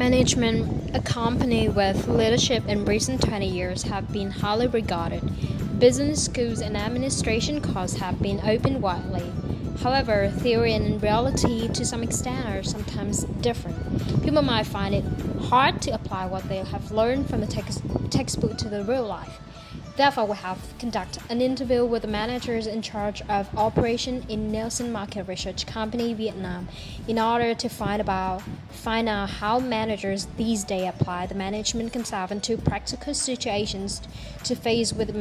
Management, a company with leadership in recent 20 years, have been highly regarded. Business schools and administration courses have been opened widely. However, theory and reality to some extent are sometimes different. People might find it hard to apply what they have learned from the textbook to the real life. Therefore, we have conducted an interview with the managers in charge of operation in Nielsen Market Research Company, Vietnam, in order to find out how managers these days apply the management concept into practical situations to face with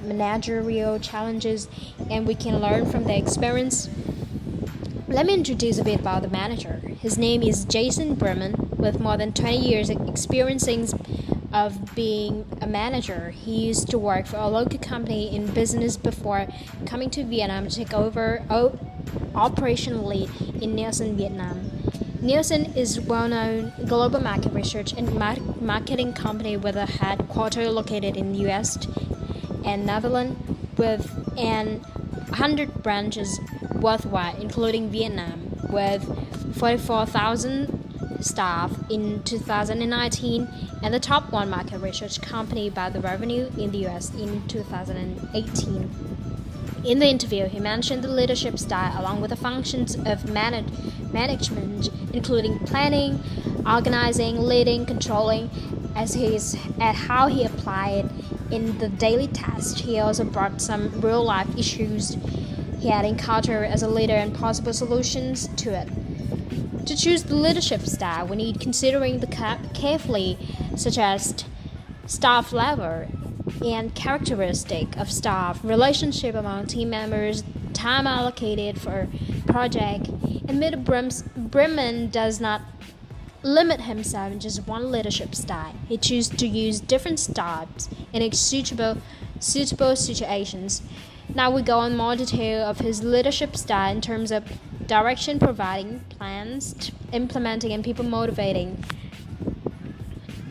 managerial challenges, and we can learn from their experience. Let me introduce a bit about the manager. His name is Jason Bremen, with more than 20 years experience of being a manager. He used to work for a local company in business before coming to Vietnam to take over operation lead in Nielsen, Vietnam. Nielsen is a well-known global market research and marketing company with a headquarters located in the US and Netherlands, with 100 branches worldwide, including Vietnam, with 44,000 staff in 2019, and the top one market research company by the revenue in the US in 2018. In the interview, he mentioned the leadership style along with the functions of management, including planning, organizing, leading, controlling, at how he applied it in the daily tasks. He also brought some real-life issues he had encountered as a leader and possible solutions to it. To choose the leadership style, we need considering the carefully, such as staff level and characteristic of staff, relationship among team members, time allocated for project. And Mr. Bremen does not limit himself in just one leadership style. He chooses to use different styles in suitable situations. Now we go on more detail of his leadership style in terms of direction providing, plans implementing, and people motivating.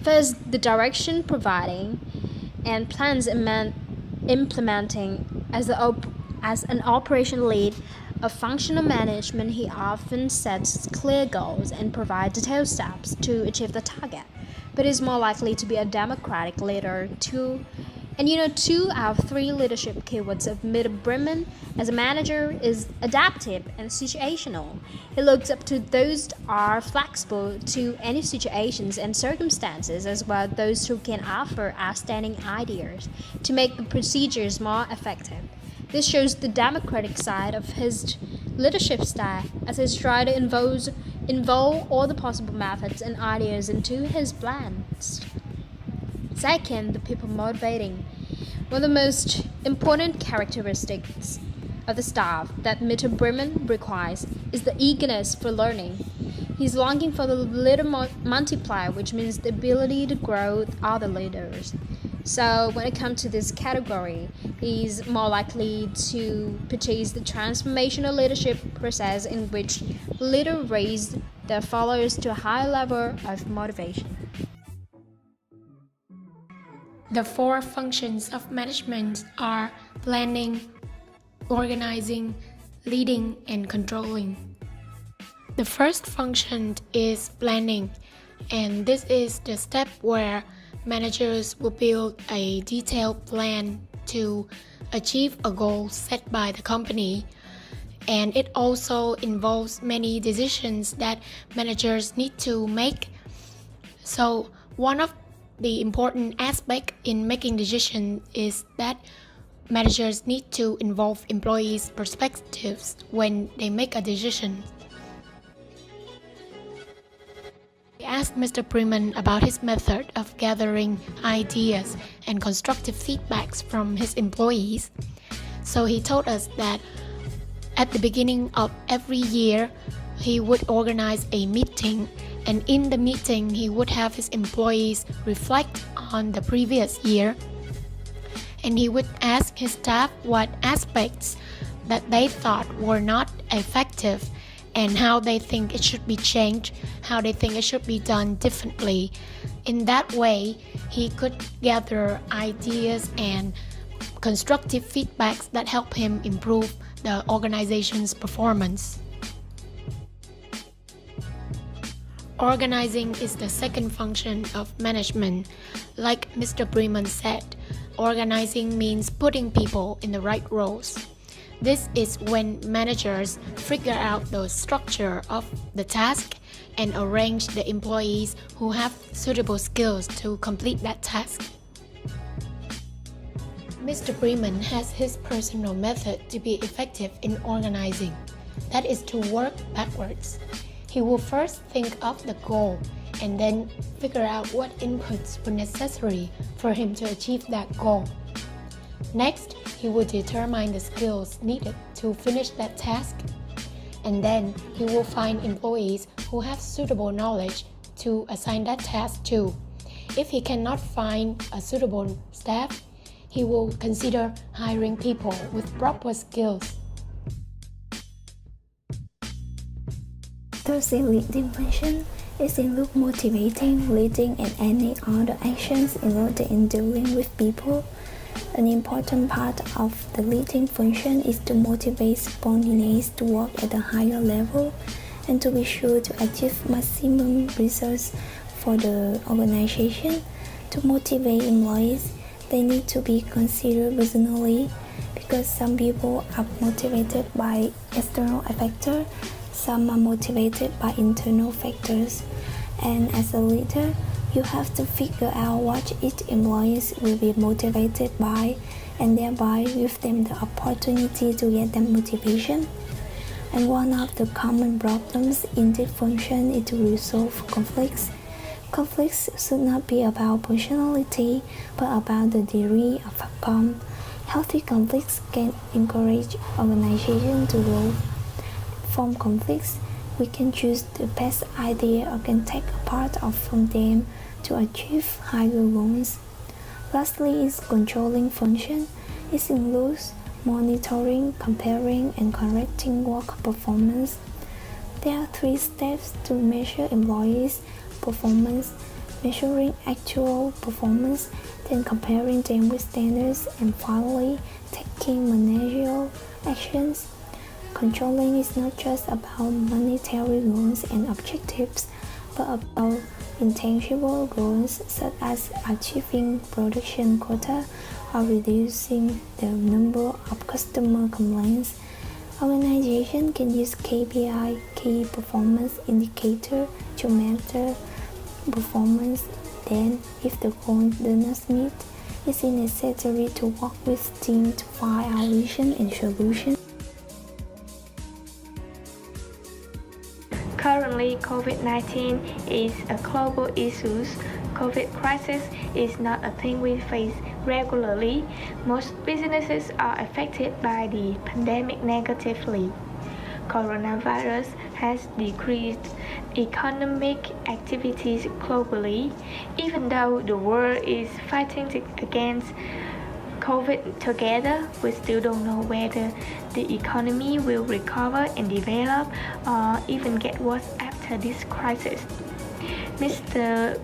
First, the direction providing and plans implementing. As an operation lead of functional management, he often sets clear goals and provides detailed steps to achieve the target, but is more likely to be a democratic leader too. And 2 out of 3 leadership keywords of Mr. Bremen as a manager is adaptive and situational. He looks up to those that are flexible to any situations and circumstances, as well as those who can offer outstanding ideas to make the procedures more effective. This shows the democratic side of his leadership style, as he tries to involve all the possible methods and ideas into his plans. Second, the people motivating. One of the most important characteristics of the staff that Mr. Bremen requires is the eagerness for learning. He's longing for the leader multiplier, which means the ability to grow with other leaders. So when it comes to this category, he's more likely to purchase the transformational leadership process in which leaders raise their followers to a high level of motivation. The 4 functions of management are planning, organizing, leading, and controlling. The first function is planning, and this is the step where managers will build a detailed plan to achieve a goal set by the company, and it also involves many decisions that managers need to make. So one of the important aspect in making decisions is that managers need to involve employees' perspectives when they make a decision. I asked Mr. Bremen about his method of gathering ideas and constructive feedbacks from his employees. So he told us that at the beginning of every year, he would organize a meeting, and in the meeting, he would have his employees reflect on the previous year, and he would ask his staff what aspects that they thought were not effective and how they think it should be changed, how they think it should be done differently. In that way, he could gather ideas and constructive feedbacks that help him improve the organization's performance. Organizing is the second function of management. Like Mr. Bremen said, organizing means putting people in the right roles. This is when managers figure out the structure of the task and arrange the employees who have suitable skills to complete that task. Mr. Bremen has his personal method to be effective in organizing. That is to work backwards. He will first think of the goal and then figure out what inputs were necessary for him to achieve that goal. Next, he will determine the skills needed to finish that task. And then he will find employees who have suitable knowledge to assign that task to. If he cannot find a suitable staff, he will consider hiring people with proper skills. Thursday leading function is include motivating, leading, and any other actions involved in dealing with people. An important part of the leading function is to motivate subordinates to work at a higher level and to be sure to achieve maximum results for the organization. To motivate employees, they need to be considered personally because some people are motivated by external factors, some are motivated by internal factors. And as a leader, you have to figure out what each employee will be motivated by and thereby give them the opportunity to get that motivation. And one of the common problems in this function is to resolve conflicts. Conflicts should not be about personality, but about the degree of outcome. Healthy conflicts can encourage organization to grow. From conflicts, we can choose the best idea or can take a part of from them to achieve higher goals. Lastly is controlling function. It includes monitoring, comparing, and correcting work performance. There are 3 steps to measure employees' performance: measuring actual performance, then comparing them with standards, and finally taking managerial actions. Controlling is not just about monetary goals and objectives, but about intangible goals such as achieving production quota or reducing the number of customer complaints. Organization can use KPI, key performance indicator, to measure performance. Then, if the goal does not meet, it is necessary to work with team to find a vision and solution. Currently, COVID-19 is a global issue. COVID crisis is not a thing we face regularly. Most businesses are affected by the pandemic negatively. Coronavirus has decreased economic activities globally. Even though the world is fighting against COVID together, we still don't know whether the economy will recover and develop or even get worse after this crisis. Mr.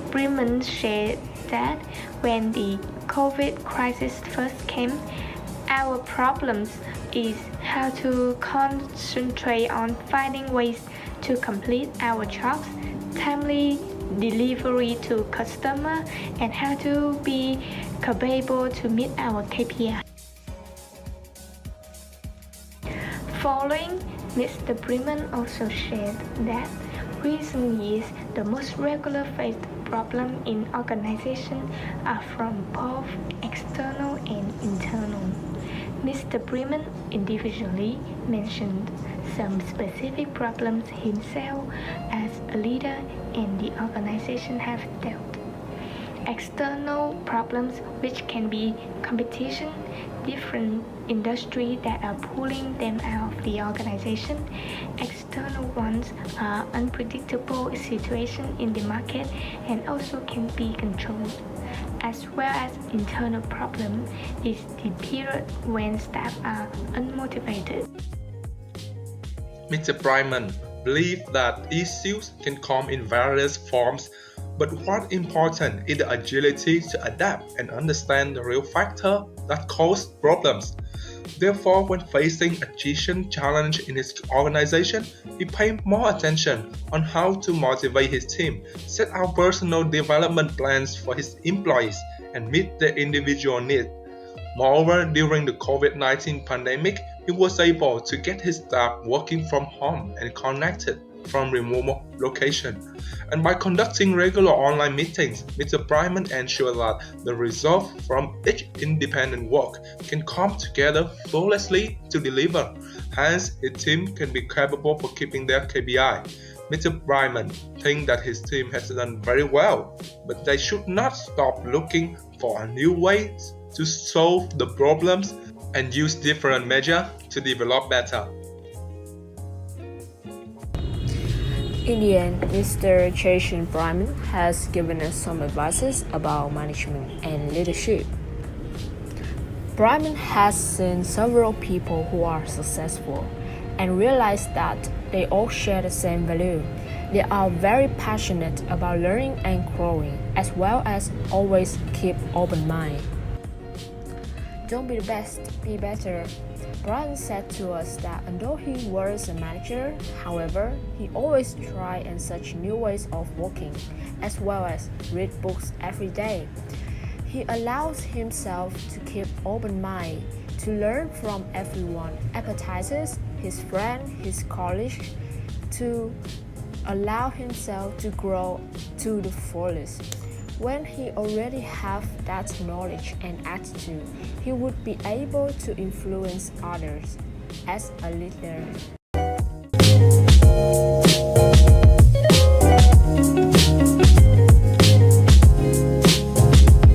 Bremen said that when the COVID crisis first came, our problems is how to concentrate on finding ways to complete our jobs, timely delivery to customer, and how to be capable to meet our KPI. Following, Mr. Bremen also shared that recent years the most regular faced problem in organization are from both external and internal. Mr. Bremen individually mentioned some specific problems himself as a leader and the organization have dealt. External problems, which can be competition, different industries that are pulling them out of the organization. External ones are unpredictable situation in the market and also can be controlled. As well as internal problem is the period when staff are unmotivated. Mr. Bremen believes that issues can come in various forms, but what's important is the agility to adapt and understand the real factor that cause problems. Therefore, when facing a decision challenge in his organization, he paid more attention on how to motivate his team, set out personal development plans for his employees, and meet their individual needs. Moreover, during the COVID-19 pandemic, he was able to get his staff working from home and connected from remote location. And by conducting regular online meetings, Mr. Bryman ensured that the results from each independent work can come together flawlessly to deliver. Hence, his team can be capable for keeping their KPI. Mr. Bryman thinks that his team has done very well, but they should not stop looking for new ways to solve the problems and use different measures to develop better. In the end, Mr. Jason Bryman has given us some advices about management and leadership. Bryman has seen several people who are successful and realized that they all share the same value. They are very passionate about learning and growing, as well as always keep open mind. Don't be the best, be better. Brian said to us that although he was a manager, however, he always tried and search new ways of working, as well as read books every day. He allows himself to keep open mind, to learn from everyone, appetizers, his friend, his colleagues, to allow himself to grow to the fullest. When he already have that knowledge and attitude, he would be able to influence others. As a leader,